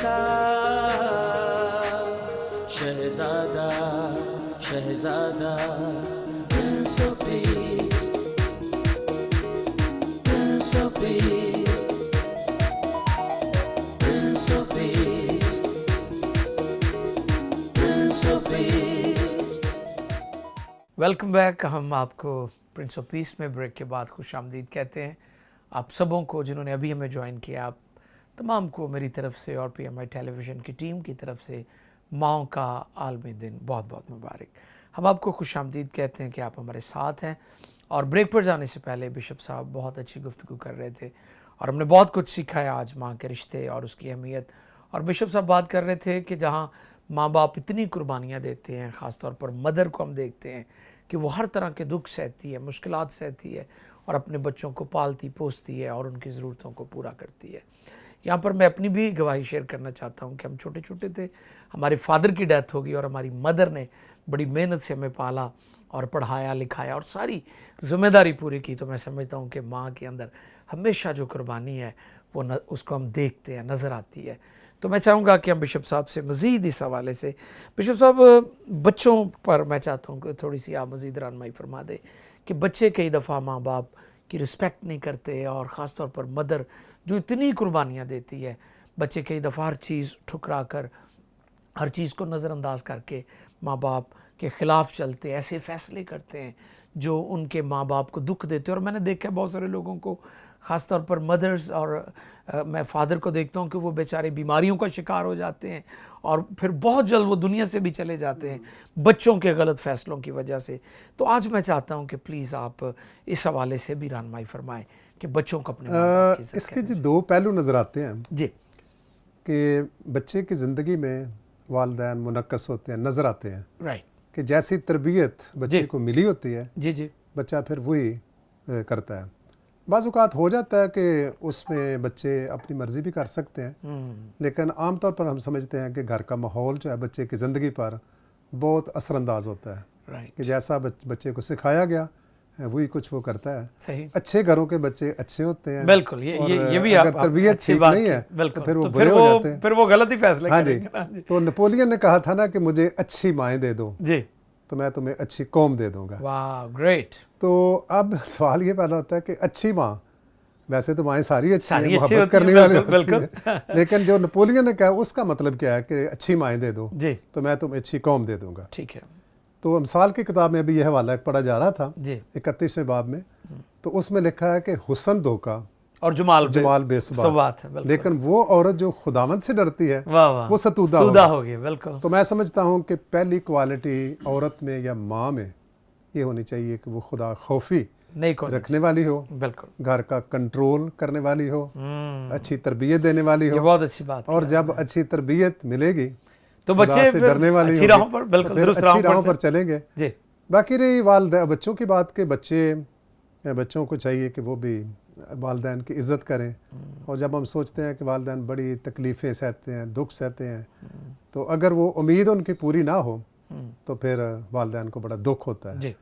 था शहजादा शहजादा Prince of Peace Prince of Peace Prince of Peace Prince of Peace। Welcome back. हम आपको Prince of peace में break के बाद खुश आमदीद कहते हैं आप सबों को जिन्होंने अभी हमें ज्वाइन किया। आप तमाम को मेरी तरफ से और PMI टेलीविज़न की टीम की तरफ से माओं का आलमी दिन बहुत बहुत मुबारक। हम आपको खुश आमदीद कहते हैं कि आप हमारे साथ हैं। और ब्रेक पर जाने से पहले बिशप साहब बहुत अच्छी गुफ्तगू कर रहे थे और हमने बहुत कुछ सीखा है आज माँ के रिश्ते और उसकी अहमियत। और बिशप साहब बात कर रहे थे कि जहाँ माँ बाप इतनी कुर्बानियाँ देते हैं, ख़ास तौर पर मदर को हम देखते हैं कि वो हर तरह के दुख सहती है, मुश्किलात सहती है और अपने बच्चों को पालती पोसती है और उनकी ज़रूरतों को पूरा करती है। यहाँ पर मैं अपनी भी गवाही शेयर करना चाहता हूँ कि हम छोटे छोटे थे, हमारे फादर की डेथ होगी और हमारी मदर ने बड़ी मेहनत से हमें पाला और पढ़ाया लिखाया और सारी जिम्मेदारी पूरी की। तो मैं समझता हूँ कि माँ के अंदर हमेशा जो कुर्बानी है वो उसको हम देखते हैं, नज़र आती है। तो मैं चाहूँगा कि हम बिशप साहब से मज़ीद इस हवाले से, बिशप साहब बच्चों पर मैं चाहता हूँ कि थोड़ी सी आप मज़ीद रहनुमाई फरमा दें कि बच्चे कई दफ़ा माँ बाप की रिस्पेक्ट नहीं करते और ख़ास तौर पर मदर जो इतनी कुर्बानियाँ देती है, बच्चे कई दफ़ा हर चीज़ ठुकरा कर, हर चीज़ को नज़रअंदाज करके माँ बाप के ख़िलाफ़ चलते, ऐसे फ़ैसले करते हैं जो उनके माँ बाप को दुख देते हैं। और मैंने देखा है बहुत सारे लोगों को, ख़ास तौर पर मदर्स और मैं फ़ादर को देखता हूँ कि वो बेचारे बीमारियों का शिकार हो जाते हैं और फिर बहुत जल्द वो दुनिया से भी चले जाते हैं बच्चों के गलत फ़ैसलों की वजह से। तो आज मैं चाहता हूँ कि प्लीज़ आप इस हवाले से भी रहनुमाई फरमाएँ कि बच्चों को अपने माँ बाप की इज़्ज़त इसके करनी जो दो पहलू नज़र आते हैं जी कि बच्चे की ज़िंदगी में वालिदैन मुनक्कस होते हैं, नज़र आते हैं राइट कि जैसी तरबियत बच्चे जी। को मिली होती है जी जी बच्चा फिर वही करता है। बाज़ औक़ात हो जाता है कि उसमें बच्चे अपनी मर्ज़ी भी कर सकते हैं, लेकिन आम तौर पर हम समझते हैं कि घर का माहौल जो है बच्चे की ज़िंदगी पर बहुत असरअंदाज होता है राइट कि जैसा बच्चे को सिखाया गया वही कुछ वो करता है। सही अच्छे घरों के बच्चे अच्छे होते हैं, बिल्कुल और ये भी अगर आप तरबियत अच्छी ठीक बात नहीं की, है बिल्कुल तो फिर वो तो बुरे हो जाते हैं। फिर वो गलत ही फैसले हाँ जी, करेंगे ना जी। तो नेपोलियन ने कहा था ना कि मुझे अच्छी माएँ दे दो जी तो मैं तुम्हें अच्छी कौम दे दूंगा। वाह ग्रेट। तो अब सवाल ये पैदा होता है कि अच्छी माँ, वैसे तो माएँ सारी अच्छी हैं, अच्छी मोहब्बत होती करने हैं, वाली बिल्कुल, होती हैं, लेकिन जो नेपोलियन ने कहा उसका मतलब क्या है कि अच्छी माएँ दे दो जी तो मैं तुम्हें अच्छी कौम दे दूंगा। ठीक है तो अमसाल की किताब में अभी यह हवाला पढ़ा जा रहा था जी 31वें बाब में, तो उसमें लिखा है कि हुस्न धोखा और जमाल सब बेसबात, बात है बिल्कुल। लेकिन वो औरत जो खुदावंद से डरती है वाह वाह वो सतूदा होगी बिल्कुल। तो मैं समझता हूँ कि पहली क्वालिटी औरत में या माँ में ये होनी चाहिए कि वो खुदा खौफी नहीं कौन रखने वाली हो, बिल्कुल घर का कंट्रोल करने वाली हो, अच्छी तरबियत देने वाली ये हो। बहुत अच्छी बात और की जब आपने। अच्छी तरबियत मिलेगी तो खुदा बच्चे से फिर डरने वाली अच्छी होगी, राहों पर बिल्कुल तो फिर दुरुस्त अच्छी राहों पर चल- चलेंगे। जी बाकी रही बच्चों की बात के बच्चों को चाहिए कि वो भी वालिदैन की इज़्ज़त करें। और जब हम सोचते हैं कि वालिदैन बड़ी तकलीफ़ें सहते हैं, दुख सहते हैं, तो अगर वो उम्मीद उनकी पूरी ना हो तो फिर वालिदैन को बड़ा दुख होता है। जी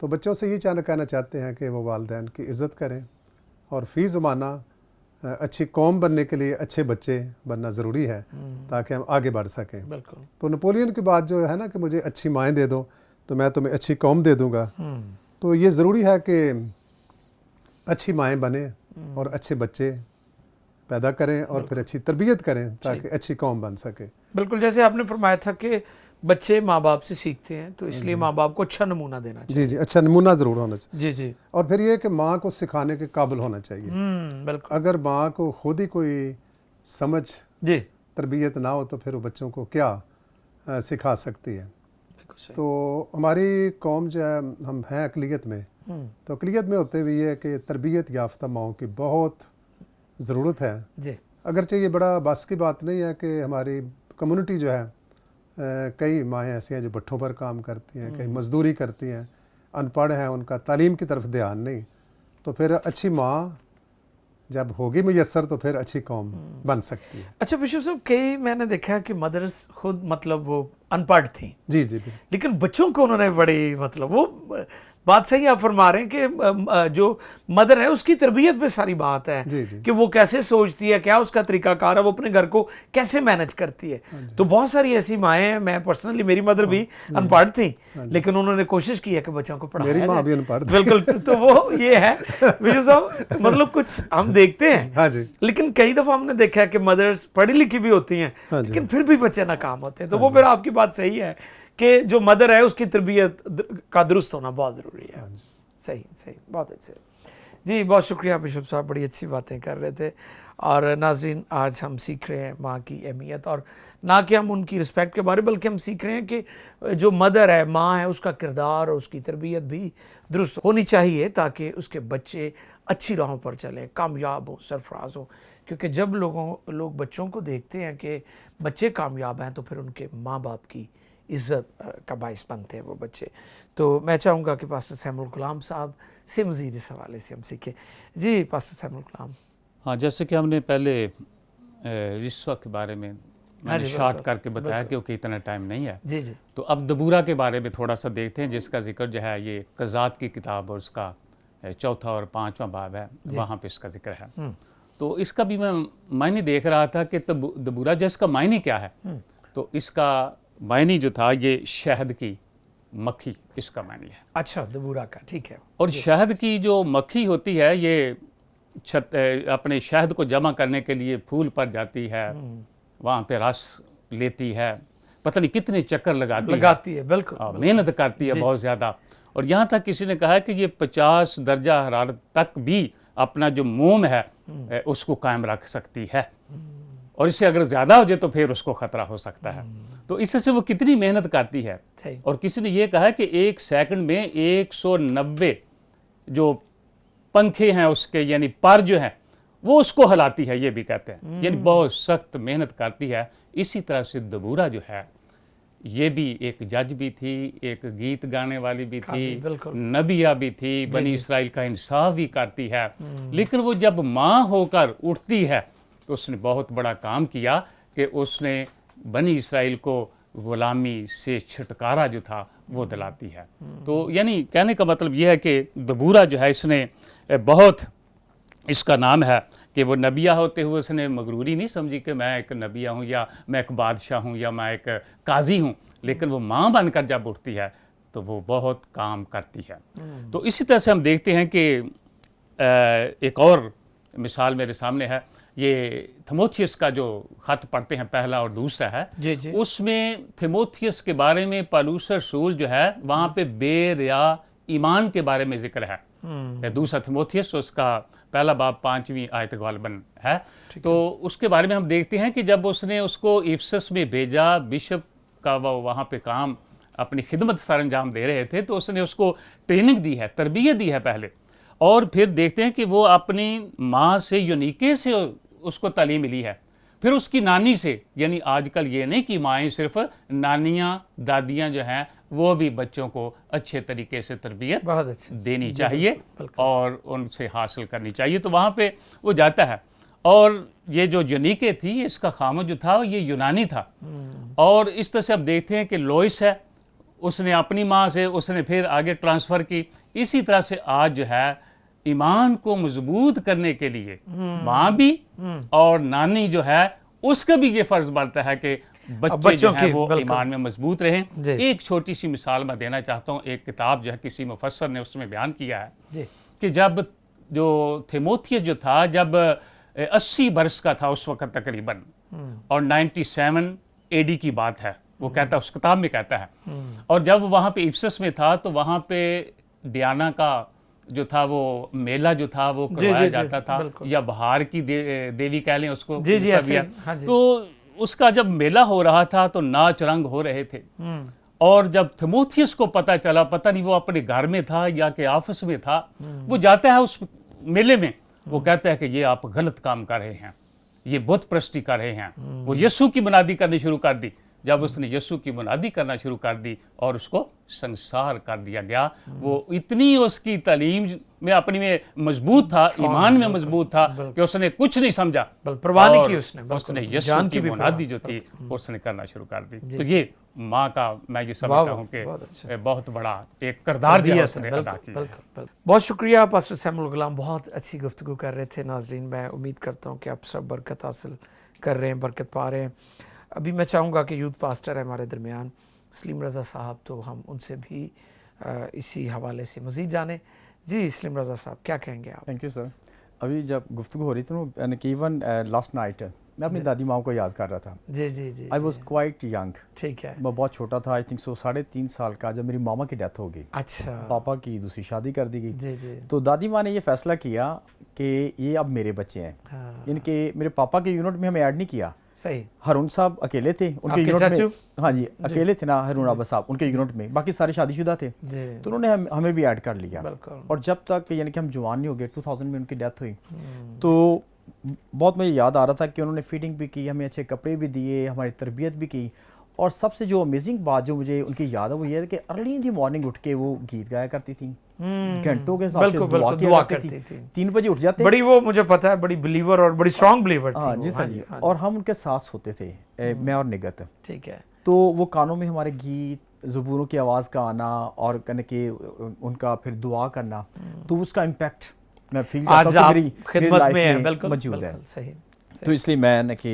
तो बच्चों से ये कहना चाहते हैं कि वो वालिदैन की इज़्ज़त करें और फ़ी ज़माना अच्छी कौम बनने के लिए अच्छे बच्चे बनना ज़रूरी है ताकि हम आगे बढ़ सकें। बिल्कुल तो नेपोलियन की बात जो है ना कि मुझे अच्छी माएँ दे दो तो मैं तुम्हें अच्छी कौम दे दूँगा, तो ये ज़रूरी है कि अच्छी माएँ बने और अच्छे बच्चे पैदा करें और फिर अच्छी तरबियत करें ताकि अच्छी कौम बन सके। बिल्कुल जैसे आपने फरमाया था कि बच्चे माँ बाप से सीखते हैं, तो इसलिए माँ बाप को अच्छा नमूना देना चाहिए। जी जी, अच्छा नमूना ज़रूर होना चाहिए। जी जी और फिर ये कि माँ को सिखाने के काबिल होना चाहिए। बिल्कुल अगर माँ को खुद ही कोई समझ जी तरबियत ना हो तो फिर वो बच्चों को क्या सिखा सकती है। बिल्कुल सही। तो हमारी कौम जो है, हम हैं अक़लियत में, तो अक़लियत में होते हुए ये है कि तरबियत याफ्ता माओं की बहुत ज़रूरत है। जी अगरचे ये बड़ा बस की बात नहीं है कि हमारी कम्युनिटी जो है कई माएँ ऐसी हैं जो भट्ठों पर काम करती हैं, कई मज़दूरी करती हैं, अनपढ़ हैं, उनका तालीम की तरफ ध्यान नहीं। तो फिर अच्छी माँ जब होगी मुयस्सर तो फिर अच्छी कौम बन सकती है। अच्छा बिशप साहब, कई मैंने देखा है कि मदर्स खुद मतलब वो अनपढ़ थी, जी जी जी लेकिन बच्चों को उन्होंने बड़ी मतलब वो बात सही आप फरमा रहे हैं कि जो मदर है उसकी तरबियत पे सारी बात है जी, जी। कि वो कैसे सोचती है, क्या उसका तरीकाकार है, वो अपने घर को कैसे मैनेज करती है। तो बहुत सारी ऐसी माएँ हैं, मैं पर्सनली, मेरी मदर भी अनपढ़ थी लेकिन उन्होंने कोशिश की है कि बच्चों को पढ़ाया मेरी माँ जाए। भी अनपढ़ थी। बिल्कुल। तो वो ये है विजू साहब, मतलब कुछ हम देखते हैं हाँ जी। लेकिन कई दफ़ा हमने देखा है कि मदर्स पढ़ी लिखी भी होती हैं हाँ जी। लेकिन फिर भी बच्चे नाकाम होते हैं। तो वो फिर आपकी बात सही है कि जो मदर है उसकी तरबियत का दुरुस्त होना बहुत ज़रूरी है। सही सही, बहुत अच्छे जी, बहुत शुक्रिया बिशप साहब, बड़ी अच्छी बातें कर रहे थे। और नाजरीन, आज हम सीख रहे हैं माँ की अहमियत, और ना कि हम उनकी रिस्पेक्ट के बारे, बल्कि हम सीख रहे हैं कि जो मदर है, माँ है, उसका किरदार और उसकी तरबियत भी दुरुस्त होनी चाहिए ताकि उसके बच्चे अच्छी राहों पर चलें, कामयाब हों, सरफराज हों। क्योंकि जब लोग बच्चों को देखते हैं कि बच्चे कामयाब हैं तो फिर उनके माँ बाप की इज़्ज़त का बाइस बनते हैं वो बच्चे। तो मैं चाहूँगा कि पास्टर सैमुअल गुलाम साहब से मज़ीद इस हवाले से हम सीखें। जी पास्टर सैमुअल गुलाम। हाँ, जैसे कि हमने पहले रिश्वा के बारे में मैंने जी, शॉर्ट बिल्कुल, करके बताया क्योंकि इतना टाइम नहीं है। जी जी तो अब दबूरा के बारे में थोड़ा सा देखते हैं, जिसका जिक्र जो है ये कज़ात की किताब और उसका चौथा और पाँचवां बाब है, वहाँ पे इसका जिक्र है। तो इसका भी मैं मायने देख रहा था कि दबूरा जो इसका मायने क्या है। तो इसका मायने जो था ये शहद की मक्खी, इसका मायने है। अच्छा, दबूरा का, ठीक है। और शहद की जो मक्खी होती है ये अपने शहद को जमा करने के लिए फूल पर जाती है, वहाँ पे रस लेती है, पता नहीं कितने चक्कर लगाती है, बिल्कुल, मेहनत करती है बहुत ज़्यादा। और यहाँ तक किसी ने कहा है कि ये 50 दर्जा हरारत तक भी अपना जो मोम है उसको कायम रख सकती है, और इससे अगर ज़्यादा हो जाए तो फिर उसको ख़तरा हो सकता है। तो इससे वो कितनी मेहनत करती है। और किसी ने ये कहा है कि 1 सेकंड में 190 जो पंखे हैं उसके, यानी पर जो हैं वो उसको हिलाती है, ये भी कहते हैं, यानी बहुत सख्त मेहनत करती है। इसी तरह से दबूरा जो है ये भी एक जज भी थी, एक गीत गाने वाली भी थी, नबिया भी थी, बनी इसराइल का इंसाफ भी करती है। लेकिन वो जब माँ होकर उठती है तो उसने बहुत बड़ा काम किया कि उसने बनी इसराइल को गुलामी से छुटकारा जो था वो दिलाती है। तो यानी कहने का मतलब ये है कि दबूरा जो है इसने बहुत, इसका नाम है कि वो नबिया होते हुए उसने मगरूरी नहीं समझी कि मैं एक नबिया हूँ या मैं एक बादशाह हूँ या मैं एक काजी हूँ, लेकिन वो माँ बनकर जब उठती है तो वो बहुत काम करती है। तो इसी तरह से हम देखते हैं कि एक और मिसाल मेरे सामने है, ये थिमोथियस का जो ख़त पढ़ते हैं पहला और दूसरा है, जी। उसमें थिमोथियस के बारे में पौलुस रसूल जो है वहाँ पे बेर या ईमान के बारे में जिक्र है। दूसरा थिमोथियस उसका पहला बाब 5वीं आयत गालिबन है। तो उसके बारे में हम देखते हैं कि जब उसने उसको इफिसस में भेजा, बिशप का वो वहाँ पे काम अपनी खिदमत सर अंजाम दे रहे थे, तो उसने उसको ट्रेनिंग दी है, तरबियत दी है पहले, और फिर देखते हैं कि वो अपनी माँ से, यूनीके से उसको तालीम मिली है, फिर उसकी नानी से। यानी आजकल ये नहीं कि माएँ सिर्फ नानियाँ दादियाँ जो हैं वो भी बच्चों को अच्छे तरीके से तरबियत देनी चाहिए और उनसे हासिल करनी चाहिए। तो वहाँ पे वो जाता है, और ये जो यूनीके थी इसका खामद जो था ये यूनानी था। और इस तरह से अब देखते हैं कि लोइस है, उसने अपनी माँ से उसने फिर आगे ट्रांसफ़र की। इसी तरह से आज जो है ईमान को मजबूत करने के लिए माँ भी और नानी जो है उसका भी ये फ़र्ज़ बनता है कि बच्चे जो हैं वो ईमान में मजबूत रहें। एक छोटी सी मिसाल मैं देना चाहता हूँ। एक किताब जो है किसी मुफस्सर ने उसमें बयान किया है कि जब जो थिमोथियस जो था, जब 80 बरस का था उस वक़्त तकरीबन, और 97 AD की बात है, वो कहता है, उस किताब में कहता है। और जब वो वहाँ पे इफिसस में था तो वहाँ पे डियाना का जो था वो मेला जो था वो करवाया जाता था, या बहार की देवी कह लें उसको। तो उसका जब मेला हो रहा था तो नाच रंग हो रहे थे। और जब थिमोथियस को पता चला, पता नहीं वो अपने घर में था या कि ऑफिस में था, वो जाता है उस मेले में, वो कहता है कि ये आप गलत काम कर रहे हैं, ये बुत परस्ती कर रहे हैं। वो यीशु की मुनादी करनी शुरू कर दी। जब उसने यीशु की मुनादी करना शुरू कर दी और उसको संसार कर दिया गया। वो इतनी उसकी तालीम में अपनी में मजबूत था, ईमान में मजबूत था कि उसने कुछ नहीं समझा, परवाह नहीं और की उसने यीशु की मुनादी जो थी उसने करना शुरू कर दी। तो ये माँ का मैं ये समझता हूँ कि बहुत बड़ा एक किरदार जो है उसने अदा किया। बहुत शुक्रिया पास्टर सैमुअल गुलाम, बहुत अच्छी गुफ्तगू कर रहे थे। नाजरीन, मैं उम्मीद करता हूँ कि आप सब बरकत हासिल कर रहे हैं, बरकत पा रहे हैं। अभी मैं चाहूँगा कि यूथ पास्टर है हमारे दरमियान सलीम रज़ा साहब, तो हम उनसे भी इसी हवाले से मज़ीद जाने। जी सलीम रज़ा साहब, क्या कहेंगे आप? Thank you sir. अभी जब गुफ्तगू हो रही थी ना कि इवन लास्ट नाइट मैं अपनी दादी माँ को याद कर रहा था। जी जी जी, आई वॉज क्वाइट यंग। ठीक है। मैं बहुत छोटा था, आई थिंक सो 3.5 साल का, जब मेरी मामा की डेथ हो गई। अच्छा। पापा की दूसरी शादी कर दी गई। जी जी। तो दादी माँ ने ये फैसला किया कि ये अब मेरे बच्चे हैं। हाँ। इनके मेरे पापा के यूनिट में हमें ऐड नहीं किया। सही। हरून साहब अकेले थे उनके यूनिट में। हाँ जी, अकेले थे ना हरून आबा साहब उनके यूनिट में, बाकी सारे शादीशुदा थे। तो उन्होंने हमें भी ऐड कर लिया। और जब तक यानी कि हम जवान नहीं हो गए, 2000 में उनकी डेथ हुई, तो बहुत मुझे याद आ रहा था कि उन्होंने फीडिंग भी की, हमें अच्छे कपड़े भी दिए, हमारी तरबियत भी की। और सबसे जो अमेजिंग बात जो मुझे उनकी याद है वो ये है कि अर्ली इन दी मॉर्निंग उठ के वो गीत गाया करती थी, घंटों के साथ दुआ करती थी। 3 बजे उठ जाते, बड़ी वो मुझे पता है बड़ी बिलीवर और बड़ी स्ट्रांग बिलीवर थी। हाँ जी सर जी। और हम उनके साथ सोते थे, मैं और निगत। ठीक है। तो वो कानों में हमारे गीत, ज़ुबूरों की आवाज़ का आना और कहने के उनका फिर दुआ करना, तो उसका इम्पैक्ट मैं फील करता हूँ मेरी खिदमत में मौजूद है। सही। तो इसलिए मैं कि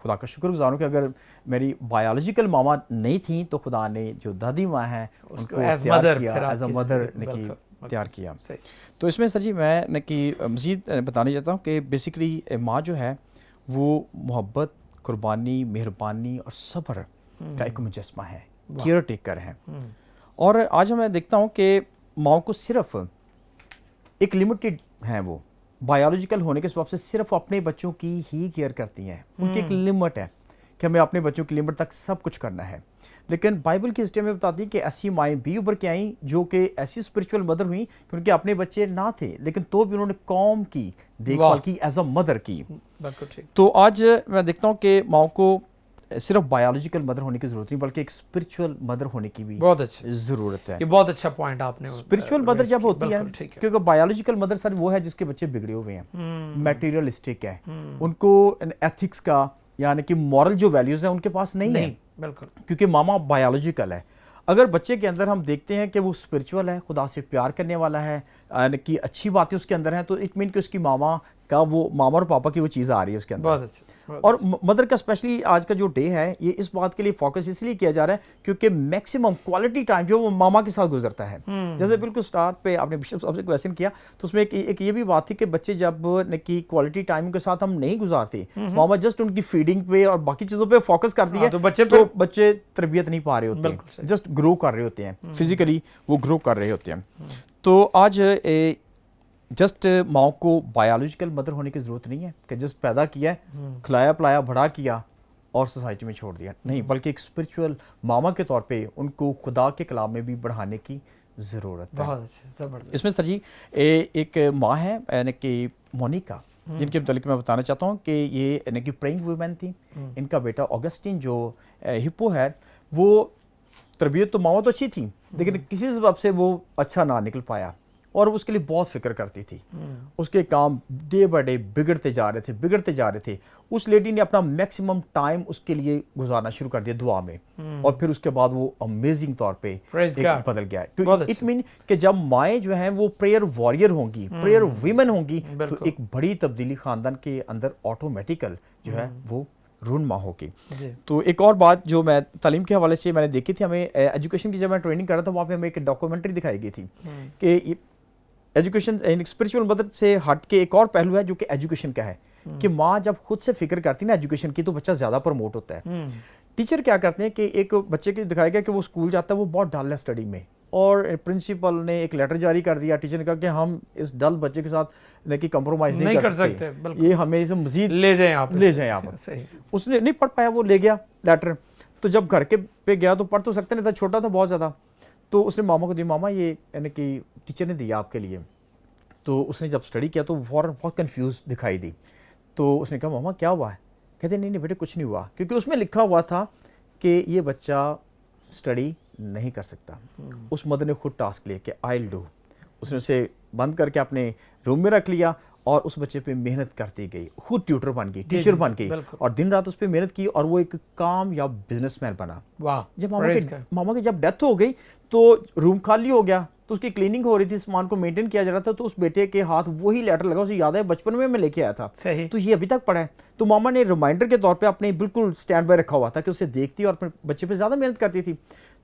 खुदा का शुक्रगुजार हूँ कि अगर मेरी बायोलॉजिकल मामा नहीं थी तो खुदा ने जो दादी माँ है उनको एज अ मदर तैयार किया। तो इसमें सर जी मैं कि मज़ीद बताना चाहता हूँ कि बेसिकली माँ जो है वो मोहब्बत, कुर्बानी, मेहरबानी और सब्र का एक मुजस्मा है, केयर टेकर है। और आज मैं देखता हूँ कि माँ को सिर्फ एक लिमिटेड है, वो बायोलॉजिकल होने के सबब से सिर्फ अपने बच्चों की ही केयर करती हैं। उनकी एक लिमिट है कि हमें अपने बच्चों की लिमिट तक सब कुछ करना है। लेकिन बाइबल की हिस्ट्री में बताती है कि ऐसी माएँ भी उभर के आईं जो कि ऐसी स्पिरिचुअल मदर हुई कि उनके अपने बच्चे ना थे, लेकिन तो भी उन्होंने कौम की देखभाल की, एज अ मदर की। तो आज मैं देखता हूँ कि माँ को सिर्फ बायोलॉजिकल मदर होने की जरूरत नहीं, बल्कि एक स्पिरिचुअल मदर होने की भी बहुत अच्छी जरूरत है। ये बहुत अच्छा पॉइंट आपने। स्पिरिचुअल मदर जब होती है, क्योंकि बायोलॉजिकल मदर सर वो है जिसके बच्चे बिगड़े हुए हैं, मैटेरियलिस्टिक है, उनको एथिक्स का यानी कि मॉरल जो वैल्यूज है उनके पास नहीं है, बिल्कुल, क्योंकि मामा बायोलॉजिकल है। अगर बच्चे के अंदर हम देखते हैं कि वो स्पिरिचुअल है, खुदा से प्यार करने वाला है, यानी कि अच्छी बातें उसके अंदर हैं, तो इट मीन कि उसकी मामा का वो मामा और पापा की वो चीज़ आ रही है उसके अंदर। बहुत अच्छी। और मदर का स्पेशली आज का जो डे है ये इस बात के लिए फोकस इसलिए किया जा रहा है क्योंकि मैक्सिमम क्वालिटी टाइम जो वो मामा के साथ गुजरता है। जैसे बिल्कुल स्टार्ट पे आपने बिशप साहब से क्वेश्चन किया तो उसमें एक ये भी बात थी कि बच्चे जब की क्वालिटी टाइम के साथ हम नहीं गुजारते, मामा जस्ट उनकी फीडिंग पे और बाकी चीज़ों पे फोकस करती है, तो बच्चे तरबियत नहीं पा रहे होते हैं, जस्ट ग्रो कर रहे होते हैं, फिजिकली वो ग्रो कर रहे होते हैं। तो आज जस्ट माँ को बायोलॉजिकल मदर होने की ज़रूरत नहीं है कि जस्ट पैदा किया है, खिलाया पिलाया बड़ा किया और सोसाइटी में छोड़ दिया, नहीं, बल्कि एक स्पिरिचुअल मामा के तौर पे उनको खुदा के कलाम में भी बढ़ाने की ज़रूरत है। बहुत अच्छा, ज़बरदस्त। इसमें सर जी एक माँ है यानी कि मोनिका, जिनके मतलब मैं बताना चाहता हूँ कि ये यानी कि प्रेइंग वुमेन थी। इनका बेटा ऑगस्टिन जो हिप्पो है, वो तरबियत तो माँ तो अच्छी थी लेकिन किसी सबब से वो अच्छा ना निकल पाया और उसके लिए बहुत फिक्र करती थी। उसके काम डे बाय डे बिगड़ते जा रहे थे। उस लेडी ने अपना मैक्सिमम टाइम उसके लिए गुजारना शुरू कर दिया दुआ में, और फिर उसके बाद वो अमेजिंग तौर पे एक बदल गया। तो इट मीन कि जब माएँ जो हैं वो प्रेयर वॉरियर होंगी, प्रेयर वीमेन होंगी, तो एक बड़ी तब्दीली खानदान के अंदर ऑटोमेटिकल जो है वो रूनमा होगी। तो एक और बात जो मैं तालीम के हवाले से मैंने देखी थी, हमें एजुकेशन की जब मैं ट्रेनिंग कर रहा था वहाँ पे हमें एक डॉक्यूमेंट्री दिखाई गई थी कि एजुकेशन स्पिरिचुअल मदद से हट के एक और पहलू है जो कि एजुकेशन का है कि माँ जब खुद से फिक्र करती है ना एजुकेशन की, तो बच्चा ज़्यादा प्रमोट होता है। टीचर क्या करते हैं कि एक बच्चे के दिखाया गया कि वो स्कूल जाता है, वो बहुत डल है स्टडी में, और प्रिंसिपल ने एक लेटर जारी कर दिया, टीचर ने कहा कि हम इस डल बच्चे के साथ कि कंप्रोमाइज़ नहीं कर सकते, ये हमें इसे मजीद ले जाएं आप। उसने नहीं पढ़ पाया, वो ले गया लेटर, तो जब घर के पे गया तो पढ़ तो सकते नहीं था, छोटा था बहुत ज़्यादा, तो उसने मामा को दिया, मामा ये यानी कि टीचर ने दिया आपके लिए। तो उसने जब स्टडी किया तो फौरन बहुत कंफ्यूज दिखाई दी, तो उसने कहा मामा क्या हुआ है? कहते नहीं बेटे कुछ नहीं हुआ, क्योंकि उसमें लिखा हुआ था कि ये बच्चा स्टडी नहीं कर सकता। उस मदर ने खुद टास्क लिया कि आई विल डू। उसने उसे बंद करके अपने रूम में रख लिया और उस बच्चे पे मेहनत करती गई, खुद ट्यूटर बन गई, टीचर बन गई और दिन रात उस पर मेहनत की और वो एक कामयाब बिजनेसमैन बना। वाह। जब मामा की जब डेथ हो गई तो रूम खाली हो गया, तो उसकी क्लीनिंग हो रही थी, सामान को मेंटेन किया जा रहा था, तो उस बेटे के हाथ वही लेटर लगा, उसे याद है बचपन में मैं लेके आया था, तो ये अभी तक पड़ा है। तो मामा ने रिमाइंडर के तौर पे अपने बिल्कुल स्टैंड बाय रखा हुआ था कि उसे देखती और अपने बच्चे पे ज्यादा मेहनत करती थी।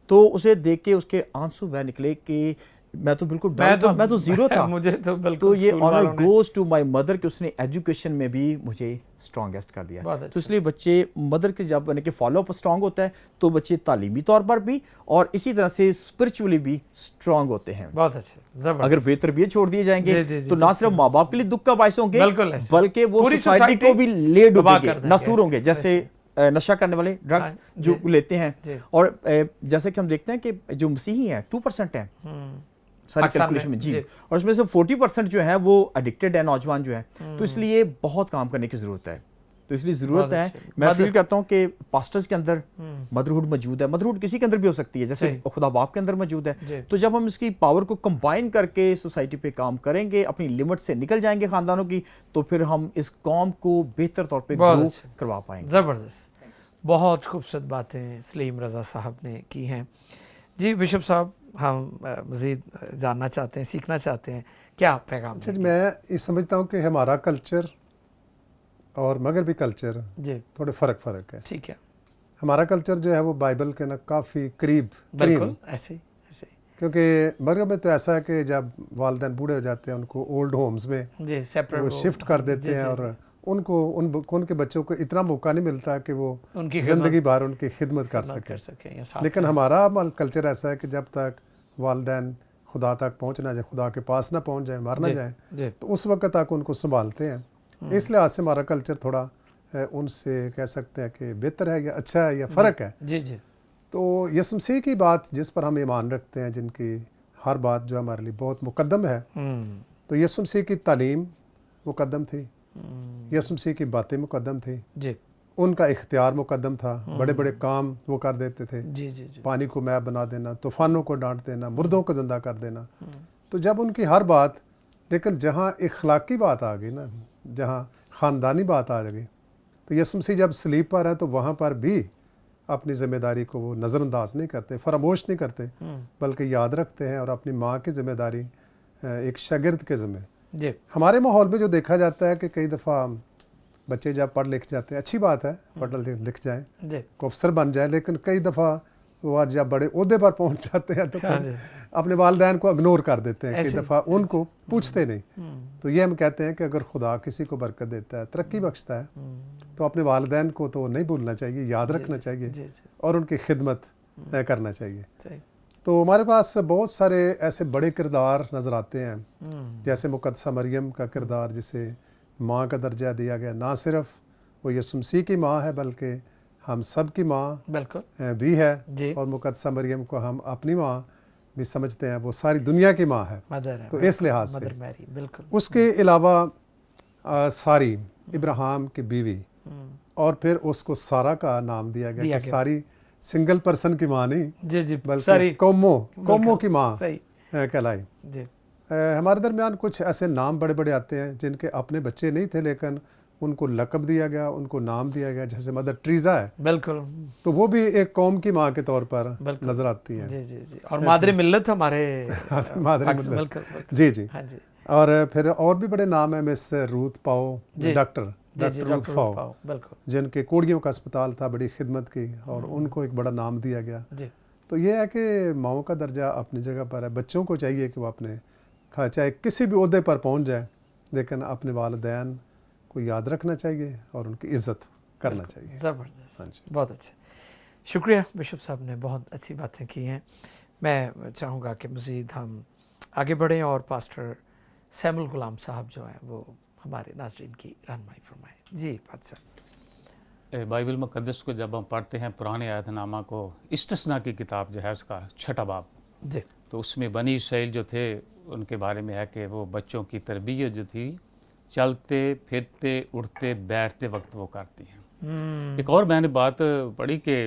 तो उसे देख के उसके आंसू बह निकले कि मैं तो बिल्कुल मैं तो जीरो था। मुझे तो बिल्कुल तो ये honour goes to my mother कि उसने एजुकेशन में भी मुझे स्ट्रॉन्गेस्ट कर दिया। तो इसलिए बच्चे मदर के जब यानी कि फॉलो अप स्ट्रॉन्ग होता है तो बच्चे तालीमी तौर पर भी और इसी तरह से स्पिरिचुअली भी स्ट्रॉन्ग होते हैं। बहुत अच्छे। अगर बेतरबियत छोड़ दिए जाएंगे तो ना सिर्फ माँ बाप के लिए दुख का बायस होंगे बल्कि वो सोसाइटी को भी ले डूबेंगे, नासूर होंगे। जैसे नशा करने वाले ड्रग्स जो लेते हैं, और जैसे कि हम देखते हैं कि जो मसीही हैं 2% हैं सारी कैलकुलेशन में जी, और उसमें से 40% जो है वो एडिक्टेड है नौजवान जो है। तो इसलिए बहुत काम करने की जरूरत है। तो इसलिए जरूरत है, मैं फील करता हूँ कि पास्टर्स के अंदर मदरहुड मौजूद है। मदरहुड किसी के अंदर भी हो सकती है, जैसे खुदा बाप के अंदर मौजूद है। तो जब हम इसकी पावर को कंबाइन करके सोसाइटी पे काम करेंगे, अपनी लिमिट से निकल जाएंगे खानदानों की, तो फिर हम इस कौम को बेहतर तौर पर ग्रो करवा पाएंगे। ज़बरदस्त, बहुत खूबसूरत बातें सलीम रज़ा साहब ने की हैं। जी बिशप साहब, हम मज़ीद जानना चाहते हैं, सीखना चाहते हैं, क्या पैगाम? अच्छा, मैं ये समझता हूँ कि हमारा कल्चर और मगरबी कल्चर जी थोड़े फ़र्क है। ठीक है। हमारा कल्चर जो है वो बाइबल के ना काफ़ी करीब, बिल्कुल ऐसे क्योंकि मगरब में तो ऐसा है कि जब वालिदैन बूढ़े हो जाते हैं उनको ओल्ड होम्स में जी सेपरेट वो शिफ्ट कर देते हैं और उनके बच्चों को इतना मौका नहीं मिलता कि वो ज़िंदगी भर उनकी खिदमत कर सके। लेकिन हमारा कल्चर ऐसा है कि जब तक वालिदैन खुदा तक पहुँच ना जाए, खुदा के पास ना पहुँच जाए, मर ना जाए, तो उस वक्त तक उनको संभालते हैं। इस लिहाज से हमारा कल्चर थोड़ा उनसे कह सकते हैं कि बेहतर है या अच्छा है या फ़र्क है। जी जी। तो यीशु मसीह की बात जिस पर हम ईमान रखते हैं, जिनकी हर बात जो हमारे लिए बहुत मुकद्दम है, तो यीशु मसीह की तालीम मुकद्दम थी, यीशु मसीह की बातें मुकद्दम थी जी, उनका इख्तियार मुकद्दम था, बड़े बड़े काम वो कर देते थे। जी जी जी। पानी को मैप बना देना, तूफ़ानों को डांट देना, मुर्दों को ज़िंदा कर देना। तो जब उनकी हर बात, लेकिन जहाँ इखलाकी बात आ गई ना, जहाँ ख़ानदानी बात आ गई, तो यीशु मसीह जब सलीब पर है तो वहाँ पर भी अपनी ज़िम्मेदारी को वो नज़रअंदाज नहीं करते, फरामोश नहीं करते, बल्कि याद रखते हैं और अपनी माँ की ज़िम्मेदारी एक शागिर्द के ज़िम्मे। जी। हमारे माहौल में जो देखा जाता है कि कई दफ़ा बच्चे जब पढ़ लिख जाते हैं, अच्छी बात है पढ़ लिख जाएं, को अफसर बन जाए, लेकिन कई दफ़ा वो आज जब बड़े ओहदे पर पहुंच जाते हैं तो अपने वालिदैन को इग्नोर कर देते हैं, कई दफ़ा उनको पूछते नहीं। तो ये हम कहते हैं कि अगर खुदा किसी को बरकत देता है, तरक्की बख्शता है, तो अपने वालिदैन को तो नहीं भूलना चाहिए, याद रखना चाहिए और उनकी खिदमत करना चाहिए। तो हमारे पास बहुत सारे ऐसे बड़े किरदार नज़र आते हैं, जैसे मुकद्दसा मरियम का किरदार जिसे माँ का दर्जा दिया गया। ना सिर्फ वो यीशु मसीह की माँ है बल्कि हम सब की माँ भी है, और मुकद्दसा मरियम को हम अपनी माँ भी समझते हैं, वो सारी दुनिया की माँ है। तो इस लिहाज से उसके अलावा सारी इब्राहिम की बीवी, और फिर उसको सारा का नाम दिया गया कि सारी सिंगल पर्सन की माँ नहीं बल्कि कौमों की माँ कहलाई। हमारे दरमियान कुछ ऐसे नाम बड़े बड़े आते हैं जिनके अपने बच्चे नहीं थे, लेकिन उनको लक़ब दिया गया, उनको नाम दिया गया, जैसे मदर ट्रीज़ा है। बिल्कुल। तो वो भी एक कौम की माँ के तौर पर नजर आती है। जी जी जी। और मादरे मिल्लत हमारे जी जी। और फिर और भी बड़े नाम है, मिस रूथ पाओ, डॉक्टर रूथ पाओ, जिनके कोड़ियों का अस्पताल था, बड़ी खिदमत की, और उनको एक बड़ा नाम दिया गया। तो ये है कि माओं का दर्जा अपनी जगह पर है। बच्चों को चाहिए कि वो अपने चाहे किसी भी ओहदे पर पहुंच जाए, लेकिन अपने वालिदैन को याद रखना चाहिए और उनकी इज़्ज़त करना चाहिए। ज़बरदस्त। हाँ जी, बहुत अच्छा, शुक्रिया बिशप साहब ने बहुत अच्छी बातें की हैं। मैं चाहूँगा कि मज़ीद हम आगे बढ़ें और पास्टर सैमुअल गुलाम साहब जो हैं वो हमारे नाज़रीन की रहनुमाई फरमाएँ। जी बादशाह। बाइबल मुक़द्दस को जब हम पढ़ते हैं, पुराने अहदनामा को, इस्तिस्ना की किताब जो है उसका 6 बाब जी, तो उसमें बनी इसराइल जो थे उनके बारे में है कि वो बच्चों की तरबियत जो थी चलते फिरते उठते बैठते वक्त वो करती हैं। एक और मैंने बात पढ़ी कि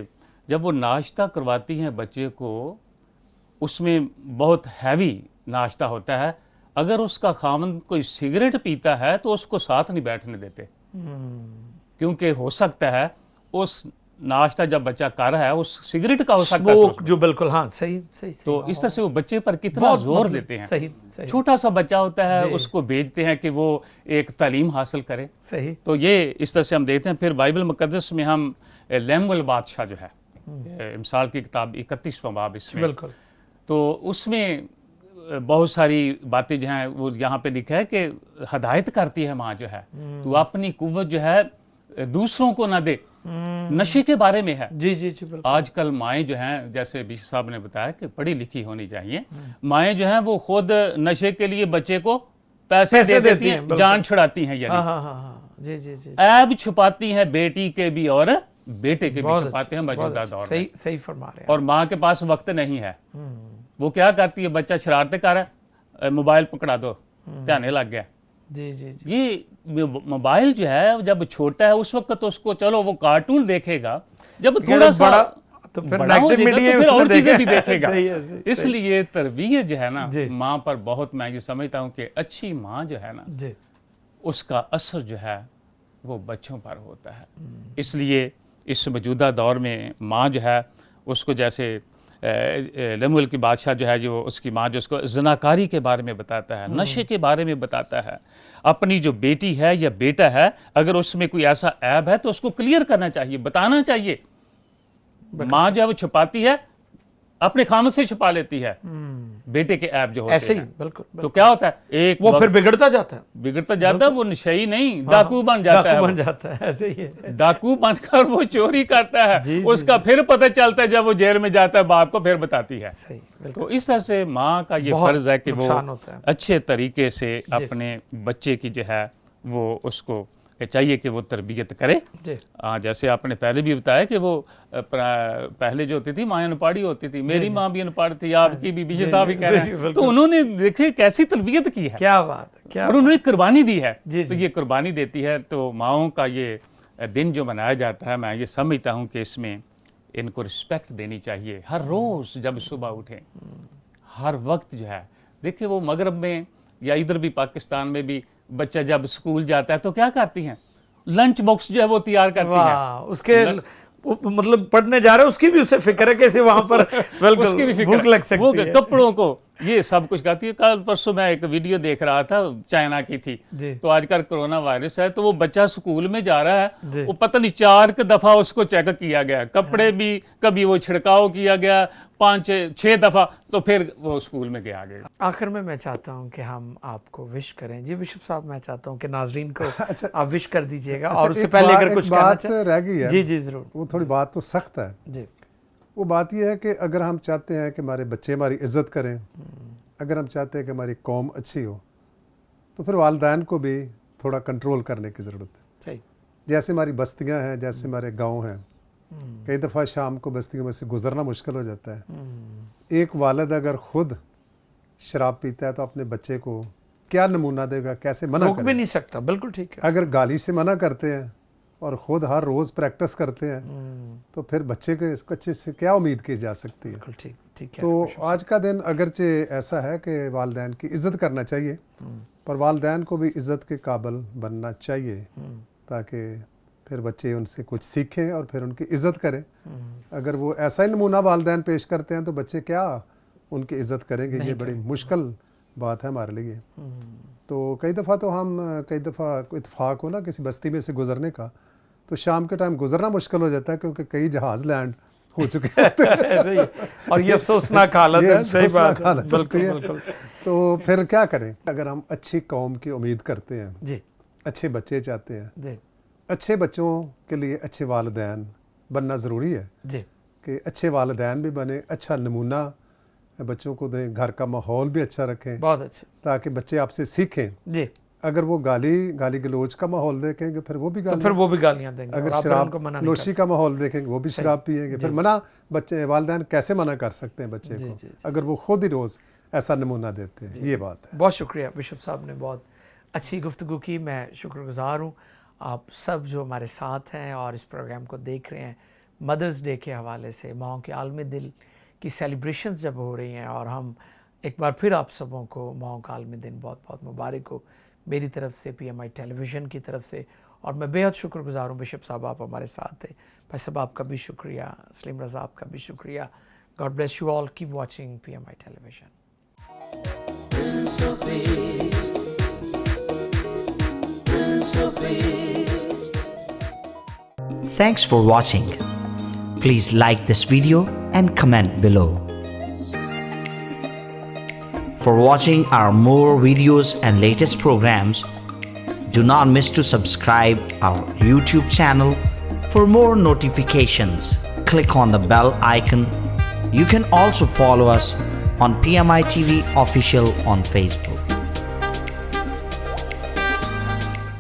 जब वो नाश्ता करवाती हैं बच्चे को, उसमें बहुत हैवी नाश्ता होता है, अगर उसका खामन कोई सिगरेट पीता है तो उसको साथ नहीं बैठने देते, क्योंकि हो सकता है उस नाश्ता जब बच्चा कर रहा है उस सिगरेट का हो सकता है जो बिल्कुल, हाँ सही सही, तो इस तरह से वो बच्चे पर कितना जोर देते हैं। सही सही, छोटा सा बच्चा होता है, उसको भेजते हैं कि वो एक तालीम हासिल करे। सही, तो ये इस तरह से हम देखते हैं। फिर बाइबल मुकद्दस में हम लेमुएल बादशाह जो है, मिसाल की किताब 31वां बाब इसमें, बिल्कुल, तो उसमें बहुत सारी बातें जो हैं वो यहाँ पे लिखा है कि हदायत करती है माँ जो है, तो अपनी कुव्वत जो है दूसरों को ना दे, नशे के बारे में है। जी जी जी, बिल्कुल। आजकल माएँ जो हैं, जैसे बिशप साहब ने बताया कि पढ़ी लिखी होनी चाहिए, माएँ जो हैं वो खुद नशे के लिए बच्चे को पैसे दे देती हैं, जान छुड़ाती हैं, यानी जी जी जी, ऐब छुपाती हैं बेटी के भी और बेटे के भी छुपाते हैं मौजूदा दौर में। सही सही फरमा रहे हैं। और माँ के पास वक्त नहीं है, वो क्या करती है, बच्चा शरारतें कर रहा है, मोबाइल पकड़ा दो, ध्यान लग गया। जी जी जी, ये मोबाइल जो है जब छोटा है उस वक्त तो उसको चलो वो कार्टून देखेगा, जब थोड़ा सा बड़ा तो फिर बड़ा हो जाएगा तो फिर और चीजें भी देखेगा। सही है, सही, इसलिए तरबियत जो है ना माँ पर बहुत, मैं ये समझता हूँ कि अच्छी माँ जो है ना जी, उसका असर जो है वो बच्चों पर होता है। इसलिए इस मौजूदा दौर में माँ जो है उसको, जैसे लेमुएल की बादशाह जो है, जो उसकी माँ जो उसको ज़नाकारी के बारे में बताता है, नशे के बारे में बताता है, अपनी जो बेटी है या बेटा है अगर उसमें कोई ऐसा ऐब है तो उसको क्लियर करना चाहिए, बताना चाहिए। माँ जो है वो छुपाती है, अपने खामद से छुपा लेती है बेटे के ऐब जो होते ऐसे ही, हैं। बिल्कुल, तो क्या होता है, एक वो फिर बिगड़ता जाता है, वो नशई नहीं, डाकू बन जाता है, बन जाता है, ऐसे ही है। डाकू बनकर वो चोरी करता है। जी, उसका फिर पता चलता है जब वो जेल में जाता है, बाप को फिर बताती है। सही, तो इस तरह से माँ का ये फर्ज है कि वो अच्छे तरीके से अपने बच्चे की जो है वो उसको चाहिए कि वो तरबियत करे। जैसे आपने पहले भी बताया कि वो पहले जो होती थी माँ अनपढ़ी होती थी, मेरी माँ भी अनपढ़ थी, आपकी भी बिशप साहब भी कह रहे हैं, तो उन्होंने देखे कैसी तरबियत की है, क्या बात है, क्या, और उन्होंने कुर्बानी दी है। तो ये कुर्बानी देती है। तो माँओं का ये दिन जो मनाया जाता है, मैं ये समझता हूँ कि इसमें इनको रिस्पेक्ट देनी चाहिए। हर रोज़ जब सुबह उठें, हर वक्त जो है, देखिए वो मगरब में या इधर भी पाकिस्तान में भी बच्चा जब स्कूल जाता है तो क्या करती हैं, लंच बॉक्स जो है वो तैयार करती हैं। उसके मतलब पढ़ने जा रहे हैं उसकी भी उससे फिक्र है कैसे वहां पर उसकी भी भूख लग सकती है, कपड़ों को ये सब कुछ करती है। कल परसों मैं एक वीडियो देख रहा था, चाइना की थी, तो आजकल कोरोना वायरस है, तो वो बच्चा स्कूल में जा रहा है, वो पता नहीं 4 दफा उसको चेक किया गया, कपड़े भी, कभी वो छिड़काव किया गया 5-6 दफा, तो फिर वो स्कूल में गया आगे। आखिर में मैं चाहता हूं कि हम आपको विश करें। जी बिशप साहब, मैं चाहता हूं कि नाजरीन को आप विश कर दीजिएगा। और उससे पहले अगर कुछ बात रह गई है, जी जरूर, वो थोड़ी बात तो सख्त है जी। वो बात यह है कि अगर हम चाहते हैं कि हमारे बच्चे हमारी इज़्ज़त करें, अगर हम चाहते हैं कि हमारी कौम अच्छी हो, तो फिर वालिदैन को भी थोड़ा कंट्रोल करने की ज़रूरत है। सही, जैसे हमारी बस्तियां हैं, जैसे हमारे गांव हैं, कई दफ़ा शाम को बस्तियों में से गुजरना मुश्किल हो जाता है। एक वालिद अगर खुद शराब पीता है तो अपने बच्चे को क्या नमूना देगा, कैसे मना रोक भी नहीं सकता। बिल्कुल ठीक है। अगर गाली से मना करते हैं और ख़ुद हर रोज़ प्रैक्टिस करते हैं तो फिर बच्चे के इस बच्चे से क्या उम्मीद की जा सकती है। बिल्कुल ठीक ठीक है। तो आज का दिन अगरचे ऐसा है कि वालिदैन की इज़्ज़त करना चाहिए, पर वालिदैन को भी इज़्ज़त के काबिल बनना चाहिए, ताकि फिर बच्चे उनसे कुछ सीखें और फिर उनकी इज़्ज़त करें। अगर वो ऐसा ही नमूना वालिदैन पेश करते हैं तो बच्चे क्या उनकी इज़्ज़त करेंगे, ये बड़ी मुश्किल बात है हमारे लिए। तो कई दफ़ा तो हम कई दफ़ा इत्तेफाक हो ना किसी बस्ती में से गुज़रने का, तो शाम के टाइम गुज़रना मुश्किल हो जाता है क्योंकि कई जहाज़ लैंड हो चुके हैं। ऐसे ही, और ये अफसोसनाक हालत है। सही बात है, बिल्कुल बिल्कुल। तो फिर क्या करें, अगर हम अच्छी कौम की उम्मीद करते हैं जी, अच्छे बच्चे चाहते हैं जी, अच्छे बच्चों के लिए अच्छे वालिदैन बनना ज़रूरी है जी, कि अच्छे वालिदैन भी बने, अच्छा नमूना बच्चों को दें, घर का माहौल भी अच्छा रखें, बहुत अच्छा, ताकि बच्चे आपसे सीखें। जी, अगर वो गाली गलोच का माहौल देखेंगे फिर वो भी गालियाँ देंगे। अगर शराब नोशी का माहौल देखेंगे वो भी शराब पिएंगे। फिर मना बच्चे वालिदैन कैसे मना कर सकते हैं बच्चे को, अगर वो खुद ही रोज़ ऐसा नमूना देते हैं। ये बात है। बहुत शुक्रिया बिशप साहब ने बहुत अच्छी गुफ्तगू की। मैं शुक्रगुज़ार हूँ। आप सब जो हमारे साथ हैं और इस प्रोग्राम को देख रहे हैं, मदर्स डे के हवाले से, माओं के आलमी दिन की सेलिब्रेशंस जब हो रही हैं, और हम एक बार फिर आप सबों को माओं का आलमी दिन बहुत बहुत मुबारक हो मेरी तरफ से, PMI टेलीविज़न की तरफ से। और मैं बेहद शुक्रगुजार हूँ बिशप साहब, आप हमारे साथ थे। भाई साहब आपका भी शुक्रिया, सलीम रज़ा आपका भी शुक्रिया। God bless you all, keep watching PMI television. Prince of Peace, Prince of Peace. Thanks for watching. Please like this video and comment below. For watching our more videos and latest programs, do not miss to subscribe our YouTube channel. For more notifications, click on the bell icon. You can also follow us on PMI TV Official on Facebook.